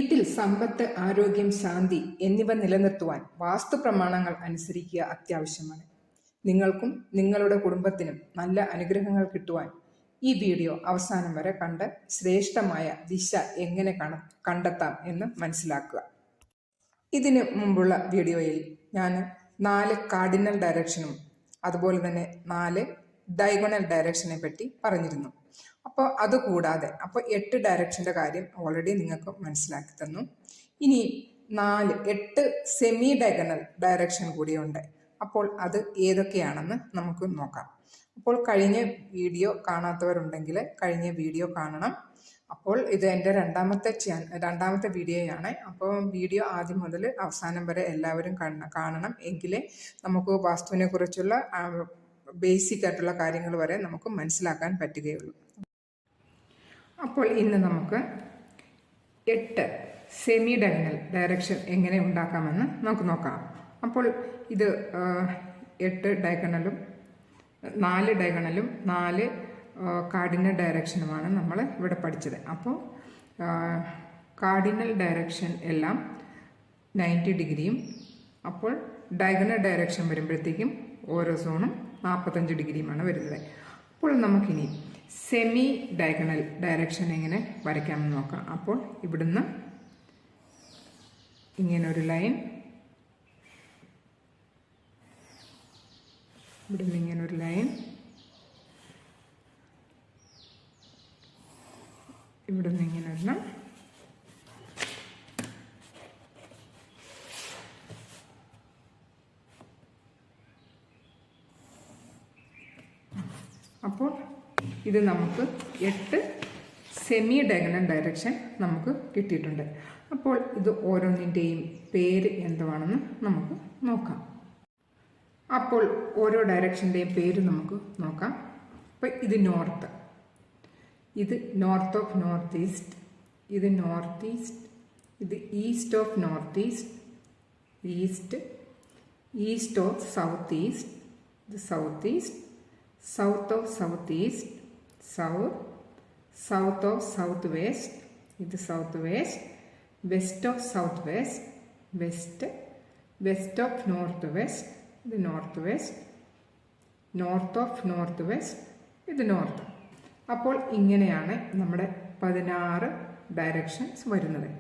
വീട്ടിൽ സമ്പത്ത്, ആരോഗ്യം, ശാന്തി എന്നിവ നിലനിർത്തുവാൻ വാസ്തുപ്രമാണങ്ങൾ അനുസരിക്കുക അത്യാവശ്യമാണ്. നിങ്ങൾക്കും നിങ്ങളുടെ കുടുംബത്തിനും നല്ല അനുഗ്രഹങ്ങൾ കിട്ടുവാൻ ഈ വീഡിയോ അവസാനം വരെ കണ്ട് ശ്രേഷ്ഠമായ ദിശ എങ്ങനെ കണ്ടെത്താം എന്ന് മനസ്സിലാക്കുക. ഇതിനു മുമ്പുള്ള വീഡിയോയിൽ ഞാൻ 4 കാർഡിനൽ ഡയറക്ഷനും അതുപോലെ തന്നെ 4 ഡയഗണൽ ഡയറക്ഷനെ പറ്റി പറഞ്ഞിരുന്നു. അപ്പോൾ അതുകൂടാതെ 8 ഡയറക്ഷൻ്റെ കാര്യം ഓൾറെഡി നിങ്ങൾക്ക് മനസ്സിലാക്കി തന്നു. ഇനി 8 സെമി ഡയഗണൽ ഡയറക്ഷൻ കൂടിയുണ്ട്. അപ്പോൾ അത് ഏതൊക്കെയാണെന്ന് നമുക്ക് നോക്കാം. അപ്പോൾ കഴിഞ്ഞ വീഡിയോ കാണാത്തവരുണ്ടെങ്കിൽ കഴിഞ്ഞ വീഡിയോ കാണണം. അപ്പോൾ ഇത് എൻ്റെ രണ്ടാമത്തെ വീഡിയോയാണ്. അപ്പോൾ വീഡിയോ ആദ്യം മുതൽ അവസാനം വരെ എല്ലാവരും കാണണം. എങ്കിലേ നമുക്ക് വാസ്തുവിനെ കുറിച്ചുള്ള ബേസിക് ആയിട്ടുള്ള കാര്യങ്ങൾ വരെ നമുക്ക് മനസ്സിലാക്കാൻ പറ്റുകയുള്ളൂ. അപ്പോൾ ഇന്ന് നമുക്ക് 8 സെമി ഡയഗണൽ ഡയറക്ഷൻ എങ്ങനെ ഉണ്ടാക്കാമെന്ന് നമുക്ക് നോക്കാം. അപ്പോൾ ഇത് 8 ഡയഗണലും 4 ഡയഗണലും 4 കാർഡിനൽ ഡയറക്ഷനുമാണ് നമ്മൾ ഇവിടെ പഠിച്ചത്. അപ്പോൾ കാർഡിനൽ ഡയറക്ഷൻ എല്ലാം 90 ഡിഗ്രിയും, അപ്പോൾ ഡയഗണൽ ഡയറക്ഷൻ വരുമ്പോഴത്തേക്കും ഓരോ സോണും 45 ഡിഗ്രിയുമാണ് വരുന്നത്. അപ്പോൾ നമുക്കിനി സെമി ഡയഗണൽ ഡയറക്ഷൻ എങ്ങനെ വരയ്ക്കാമെന്ന് നോക്കാം. അപ്പോൾ ഇവിടുന്ന് ഇങ്ങനൊരു ലൈൻ, ഇവിടുന്ന് ഇങ്ങനൊരു ലൈൻ, ഇവിടുന്ന് ഇങ്ങനൊരെണ്ണം, അപ്പോൾ ഇത് നമുക്ക് 8 സെമി ഡയഗണൽ ഡയറക്ഷൻ നമുക്ക് കിട്ടിയിട്ടുണ്ട്. അപ്പോൾ ഇത് ഓരോന്നിൻ്റെയും പേര് എന്തുവാണെന്ന് നമുക്ക് നോക്കാം. അപ്പോൾ ഓരോ ഡയറക്ഷൻ്റെയും പേര് നമുക്ക് നോക്കാം. അപ്പോൾ ഇത് നോർത്ത്, ഇത് നോർത്ത് ഓഫ് നോർത്ത് ഈസ്റ്റ്, ഇത് നോർത്ത് ഈസ്റ്റ്, ഇത് east of north east, east, east of south east, ഇത് south east, south of southeast, south, south of southwest, ഇത് southwest, west of southwest, west, west of northwest, ഇത് northwest, north of northwest, ഇത് north. അപ്പോൾ ഇങ്ങനെയാണ് നമ്മുടെ 16 directions വരുന്നത്.